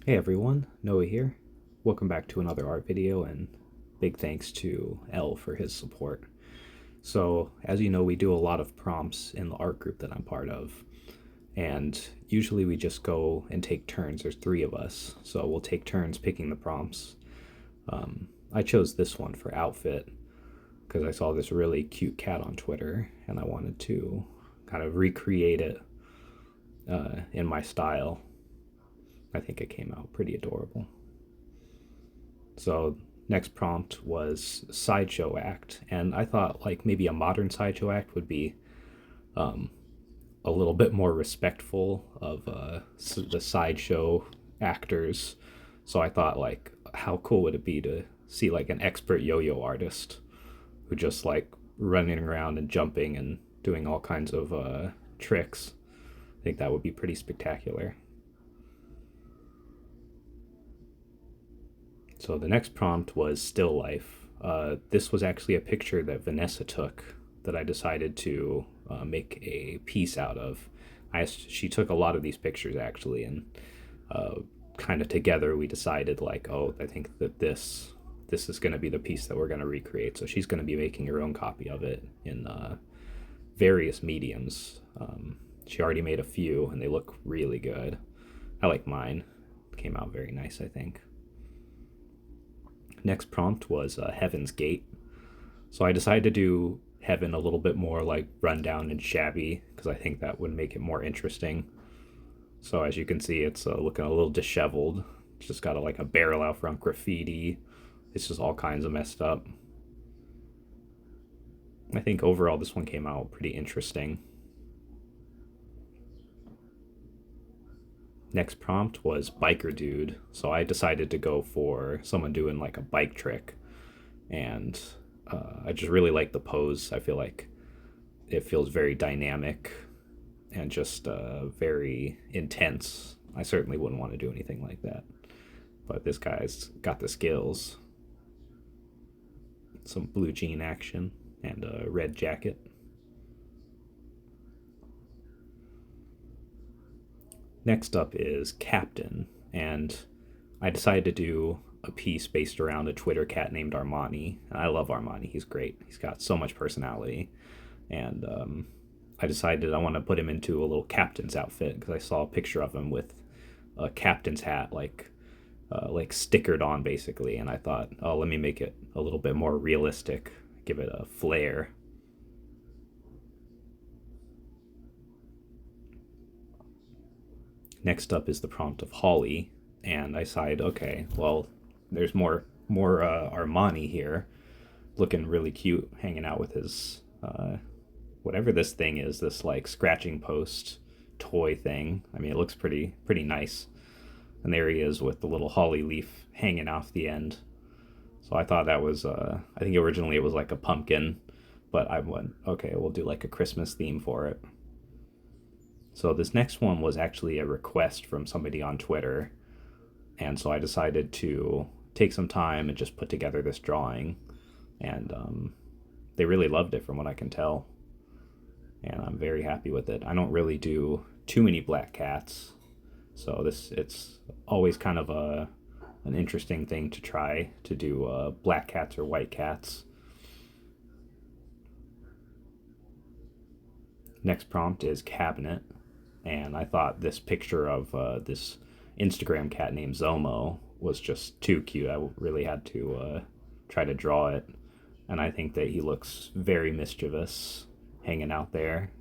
Hey everyone, Noah here. Welcome back to another art video, and big thanks to L for his support. So, as you know, we do a lot of prompts in the art group that I'm part of, and usually we just go and take turns. There's three of us, so we'll take turns picking the prompts. I chose this one for outfit because I saw this really cute cat on Twitter, and I wanted to kind of recreate it in my style. I think it came out pretty adorable. So next prompt was sideshow act, and I thought like maybe a modern sideshow act would be a little bit more respectful of the sideshow actors. So I thought like how cool would it be to see like an expert yo-yo artist who just like running around and jumping and doing all kinds of tricks. I think that would be pretty spectacular. So the next prompt was still life. This was actually a picture that Vanessa took that I decided to make a piece out of. She took a lot of these pictures actually, and uh, kind of together we decided like, oh, I think that this is going to be the piece that we're going to recreate. So she's going to be making her own copy of it in various mediums. She already made a few, and they look really good. I like mine. It came out very nice, I think. Next prompt was Heaven's Gate. So I decided to do Heaven a little bit more like rundown and shabby because I think that would make it more interesting. So as you can see, it's looking a little disheveled. It's just got like a barrel out front, graffiti. It's just all kinds of messed up. I think overall this one came out pretty interesting. Next prompt was Biker Dude. So I decided to go for someone doing like a bike trick, and I just really like the pose. I feel like it feels very dynamic and just very intense. I certainly wouldn't want to do anything like that, but this guy's got the skills. Some blue jean action and a red jacket. Next up is Captain, and I decided to do a piece based around a Twitter cat named Armani. And I love Armani. He's great. He's got so much personality. And I decided I want to put him into a little captain's outfit because I saw a picture of him with a captain's hat, like stickered on basically. And I thought, oh, let me make it a little bit more realistic, give it a flair. Next up is the prompt of Holly, and I decided, okay, well, there's more Armani here, looking really cute, hanging out with his whatever this thing is, this like scratching post toy thing. I mean, it looks pretty nice. And there he is with the little holly leaf hanging off the end. So I thought that was I think originally it was like a pumpkin, but I went, okay, we'll do like a Christmas theme for it. So this next one was actually a request from somebody on Twitter, and so I decided to take some time and just put together this drawing, and they really loved it from what I can tell, and I'm very happy with it. I don't really do too many black cats, so this it's always kind of a an interesting thing to try to do black cats or white cats. Next prompt is cabinet, and I thought this picture of this Instagram cat named Zomo was just too cute. I really had to try to draw it, and I think that he looks very mischievous, hanging out there.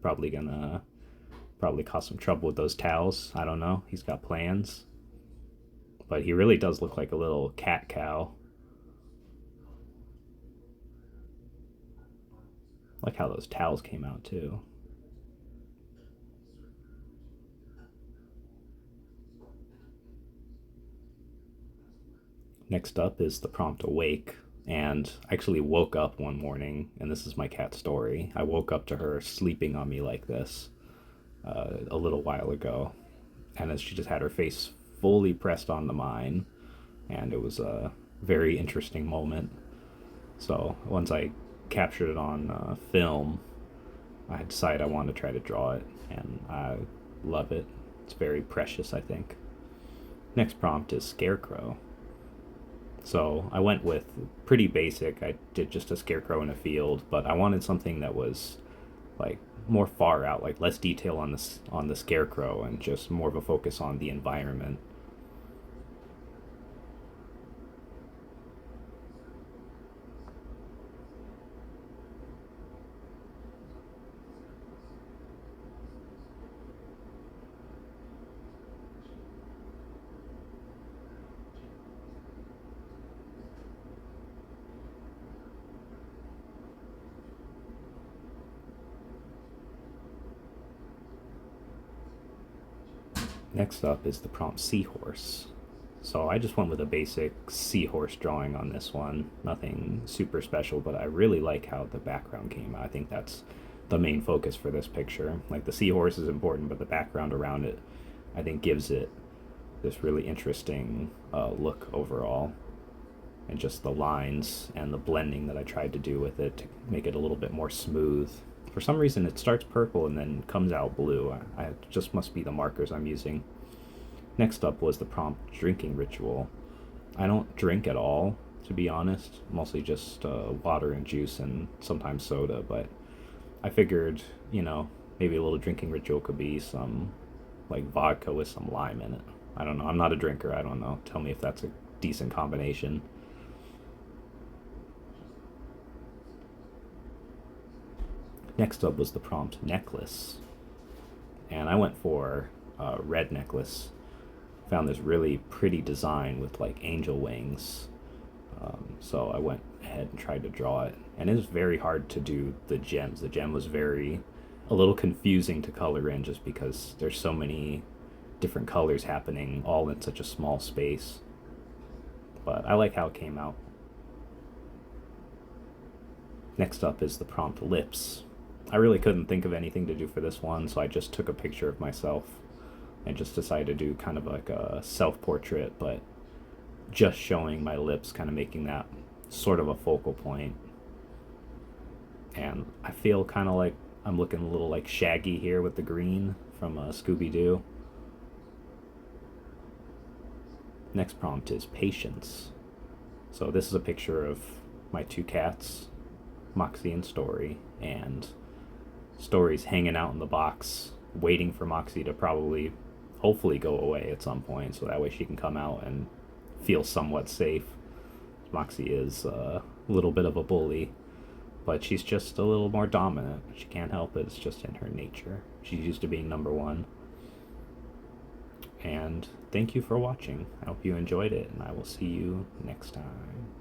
Probably gonna probably cause some trouble with those towels. I don't know. He's got plans, but he really does look like a little cat cow. I like how those towels came out too. Next up is the prompt awake. And I actually woke up one morning, and this is my cat story. I woke up to her sleeping on me like this a little while ago. And as she just had her face fully pressed onto mine, and it was a very interesting moment. So once I captured it on film, I decided I wanted to try to draw it, and I love it. It's very precious, I think. Next prompt is Scarecrow. So I went with pretty basic. I did just a scarecrow in a field, but I wanted something that was like more far out, like less detail on the scarecrow and just more of a focus on the environment. Next up is the prompt Seahorse. So I just went with a basic seahorse drawing on this one. Nothing super special, but I really like how the background came out. I think that's the main focus for this picture. Like the seahorse is important, but the background around it, I think, gives it this really interesting look overall. And just the lines and the blending that I tried to do with it to make it a little bit more smooth. For some reason, it starts purple and then comes out blue. I just must be the markers I'm using. Next up was the prompt drinking ritual. I don't drink at all, to be honest. Mostly just water and juice and sometimes soda, but I figured, maybe a little drinking ritual could be some like vodka with some lime in it. I don't know. I'm not a drinker. I don't know. Tell me if that's a decent combination. Next up was the prompt necklace. And I went for a red necklace. Found this really pretty design with like angel wings. So I went ahead and tried to draw it. And it was very hard to do the gems. The gem was a little confusing to color in just because there's so many different colors happening all in such a small space. But I like how it came out. Next up is the prompt lips. I really couldn't think of anything to do for this one, so I just took a picture of myself and just decided to do kind of like a self portrait, but just showing my lips, kind of making that sort of a focal point. And I feel kind of like I'm looking a little like Shaggy here with the green from Scooby Doo. Next prompt is patience. So this is a picture of my two cats, Moxie and Story, and Story's hanging out in the box, waiting for Moxie to hopefully go away at some point, so that way she can come out and feel somewhat safe. Moxie is a little bit of a bully, but she's just a little more dominant. She can't help it, it's just in her nature. She's used to being number one. And thank you for watching. I hope you enjoyed it, and I will see you next time.